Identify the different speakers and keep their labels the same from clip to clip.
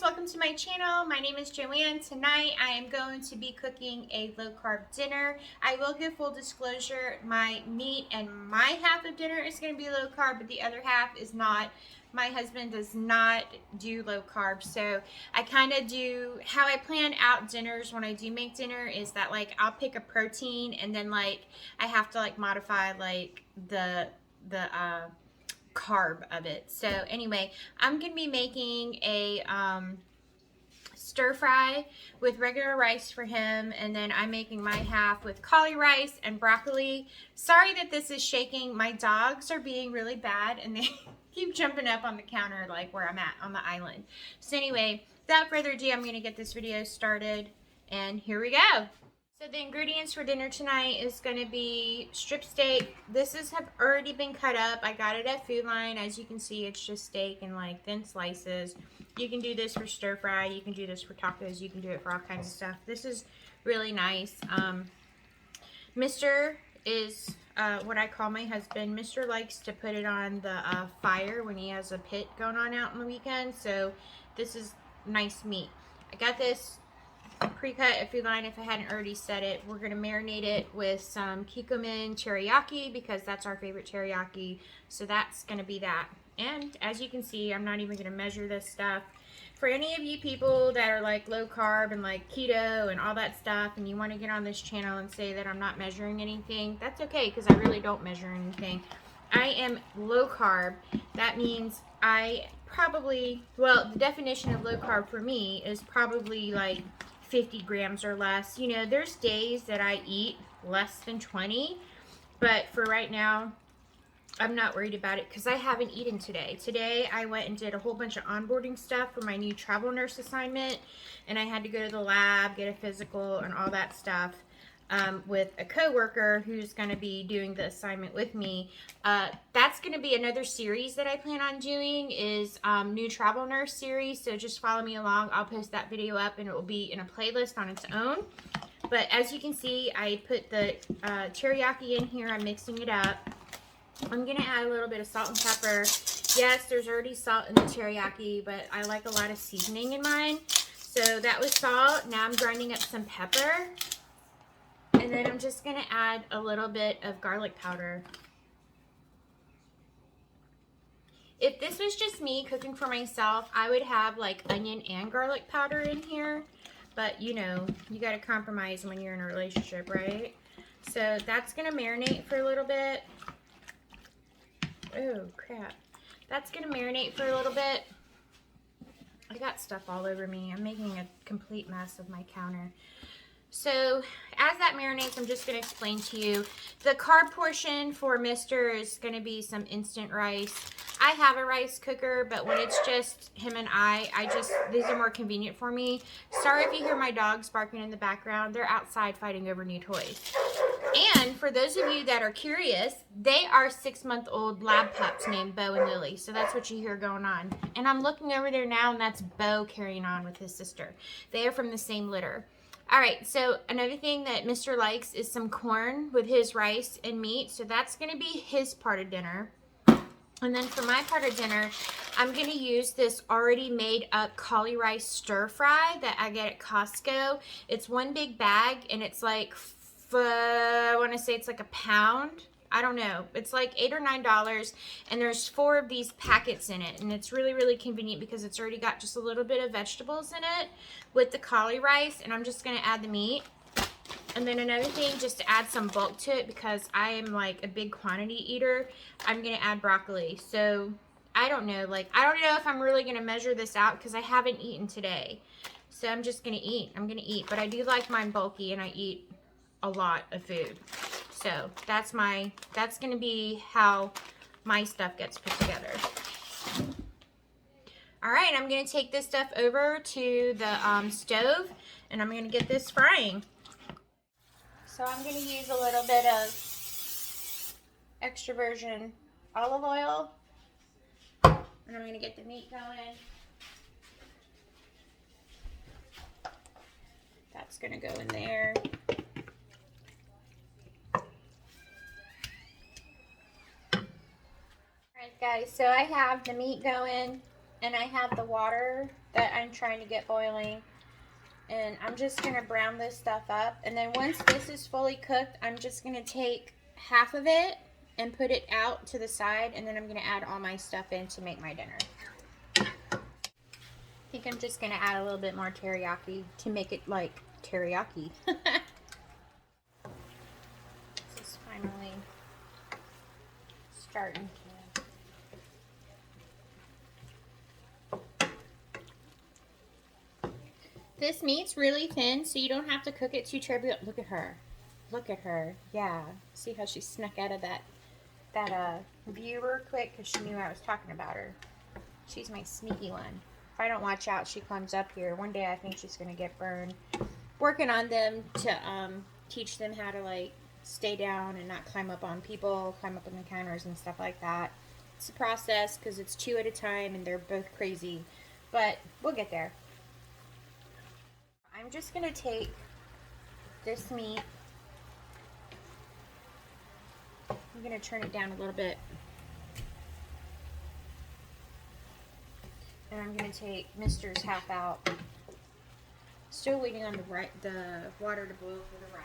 Speaker 1: welcome to my channel. My name is Joanne. Tonight I am going to be cooking a low carb dinner. I will give full disclosure, my meat and my half of dinner is going to be low carb, but the other half is not. My husband does not do low carb, so I kind of do, how I plan out dinners when I do make dinner is that like I'll pick a protein and then like I have to like modify like the carb of it. So anyway, I'm gonna be making a stir fry with regular rice for him, and then I'm making my half with caulirice and broccoli. Sorry that this is shaking. My dogs are being really bad and they keep jumping up on the counter like where I'm at on the island. So anyway, without further ado, I'm gonna get this video started, and here we go. So the ingredients for dinner tonight is going to be strip steak. This have already been cut up. I got it at Food Line. As you can see, it's just steak in like thin slices. You can do this for stir fry. You can do this for tacos. You can do it for all kinds of stuff. This is really nice. Mr. is what I call my husband. Mr. likes to put it on the fire when he has a pit going on out on the weekend. So this is nice meat. I got this pre-cut at Food Line if I hadn't already said it. We're going to marinate it with some Kikkoman teriyaki because that's our favorite teriyaki. So that's going to be that. And as you can see, I'm not even going to measure this stuff. For any of you people that are like low carb and like keto and all that stuff, and you want to get on this channel and say that I'm not measuring anything, that's okay because I really don't measure anything. I am low carb. That means I probably, well, the definition of low carb for me is probably like 50 grams or less. You know, there's days that I eat less than 20, but for right now, I'm not worried about it because I haven't eaten today. Today, I went and did a whole bunch of onboarding stuff for my new travel nurse assignment, and I had to go to the lab, get a physical, and all that stuff. With a coworker who's going to be doing the assignment with me. That's going to be another series that I plan on doing is new travel nurse series. So just follow me along. I'll post that video up and it will be in a playlist on its own. But as you can see, I put the teriyaki in here. I'm mixing it up. I'm going to add a little bit of salt and pepper. Yes, there's already salt in the teriyaki, but I like a lot of seasoning in mine. So that was salt. Now I'm grinding up some pepper. And then I'm just going to add a little bit of garlic powder. If this was just me cooking for myself, I would have like onion and garlic powder in here. But you know, you got to compromise when you're in a relationship, right? So that's going to marinate for a little bit. Oh, crap. That's going to marinate for a little bit. I got stuff all over me. I'm making a complete mess of my counter. So as that marinates, I'm just going to explain to you. The carb portion for Mr. is going to be some instant rice. I have a rice cooker, but when it's just him and these are more convenient for me. Sorry if you hear my dogs barking in the background. They're outside fighting over new toys. And for those of you that are curious, they are 6-month-old lab pups named Bo and Lily. So that's what you hear going on. And I'm looking over there now, and that's Bo carrying on with his sister. They are from the same litter. All right, so another thing that Mr. likes is some corn with his rice and meat. So that's going to be his part of dinner. And then for my part of dinner, I'm going to use this already made up caulirice stir fry that I get at Costco. It's one big bag, and it's like, I want to say it's like a pound. I don't know. It's like $8 or $9, and there's 4 of these packets in it, and it's really, really convenient because it's already got just a little bit of vegetables in it with the caulirice, and I'm just going to add the meat. And then another thing, just to add some bulk to it, because I am like a big quantity eater, I'm going to add broccoli. So I don't know, if I'm really going to measure this out because I haven't eaten today. So I'm just going to eat. I'm going to eat, but I do like mine bulky, and I eat a lot of food. So that's going to be how my stuff gets put together. All right, I'm going to take this stuff over to the stove, and I'm going to get this frying. So I'm going to use a little bit of extra virgin olive oil, and I'm going to get the meat going. That's going to go in there. Guys, so I have the meat going. And I have the water that I'm trying to get boiling. And I'm just going to brown this stuff up. And then once this is fully cooked, I'm just going to take half of it and put it out to the side. And then I'm going to add all my stuff in to make my dinner. I think I'm just going to add a little bit more teriyaki to make it like teriyaki. This is finally starting to... This meat's really thin, so you don't have to cook it too terribly. Look at her. Look at her. Yeah. See how she snuck out of that view real quick because she knew I was talking about her. She's my sneaky one. If I don't watch out, she climbs up here. One day I think she's going to get burned. Working on them to teach them how to like stay down and not climb up on people, climb up on the counters and stuff like that. It's a process because it's 2 at a time and they're both crazy. But we'll get there. I'm just going to take this meat. I'm going to turn it down a little bit. And I'm going to take Mister's half out. Still waiting on the water to boil for the rice.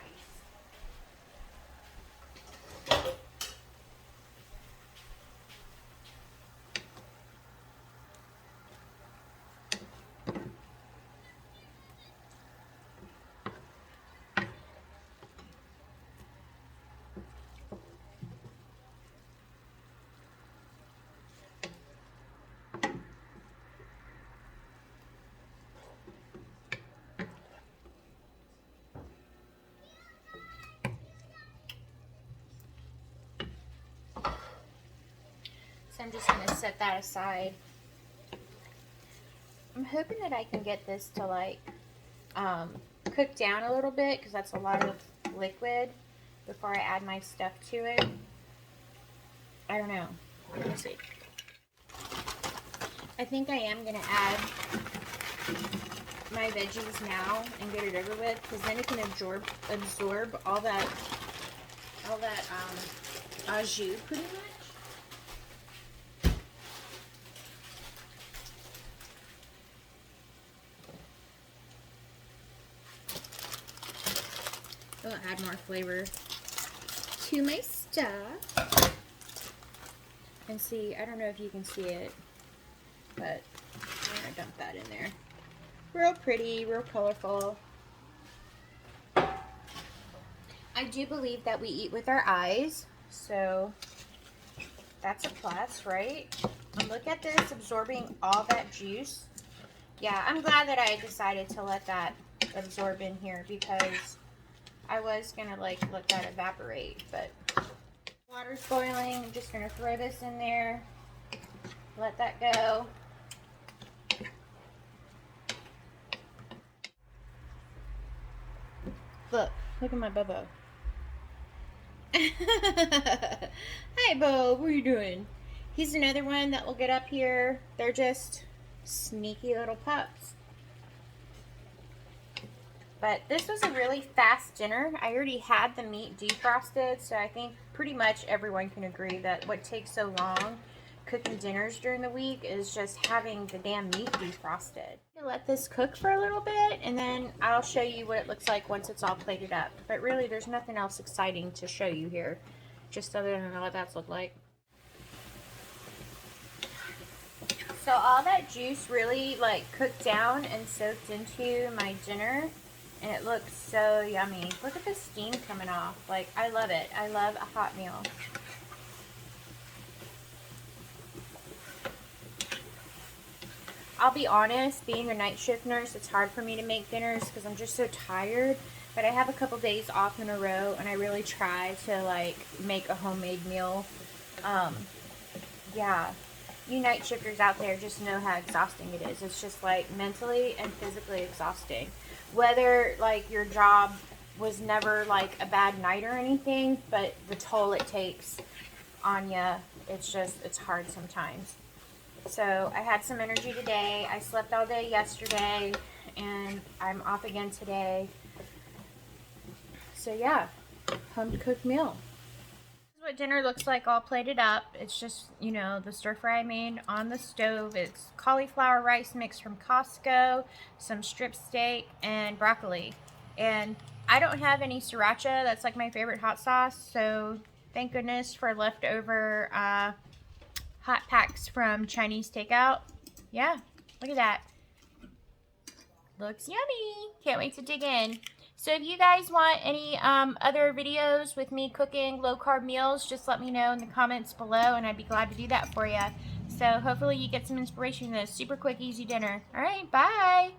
Speaker 1: I'm just going to set that aside. I'm hoping that I can get this to like cook down a little bit because that's a lot of liquid before I add my stuff to it. I don't know. Let me see. I think I am going to add my veggies now and get it over with because then it can absorb all that au jus pretty much. It'll add more flavor to my stuff. And see, I don't know if you can see it, but I'm gonna dump that in there. Real pretty, real colorful. I do believe that we eat with our eyes, so that's a plus, right? And look at this, absorbing all that juice. Yeah, I'm glad that I decided to let that absorb in here because I was gonna like let that evaporate, but water's boiling. I'm just gonna throw this in there, let that go. Look at my Bobo. Hi, Bo. What are you doing? He's another one that will get up here. They're just sneaky little pups. But this was a really fast dinner. I already had the meat defrosted, so I think pretty much everyone can agree that what takes so long cooking dinners during the week is just having the damn meat defrosted. Let this cook for a little bit, and then I'll show you what it looks like once it's all plated up. But really, there's nothing else exciting to show you here, just other than what that's look like. So all that juice really like cooked down and soaked into my dinner. And it looks so yummy. Look at the steam coming off. Like, I love it. I love a hot meal. I'll be honest, being a night shift nurse, it's hard for me to make dinners because I'm just so tired. But I have a couple days off in a row, and I really try to, like, make a homemade meal. Yeah. You night shifters out there just know how exhausting it is. It's just, like, mentally and physically exhausting. Whether like your job was never like a bad night or anything, but the toll it takes on you, it's hard sometimes. So I had some energy today. I slept all day yesterday, and I'm off again today. So yeah, home cooked meal. This is what dinner looks like all plated up. It's just, you know, the stir fry I made on the stove. It's cauliflower rice mix from Costco, some strip steak, and broccoli. And I don't have any sriracha. That's like my favorite hot sauce. So thank goodness for leftover hot packs from Chinese takeout. Yeah, look at that. Looks yummy. Can't wait to dig in. So if you guys want any other videos with me cooking low-carb meals, just let me know in the comments below, and I'd be glad to do that for you. So hopefully you get some inspiration in this super quick, easy dinner. All right, bye.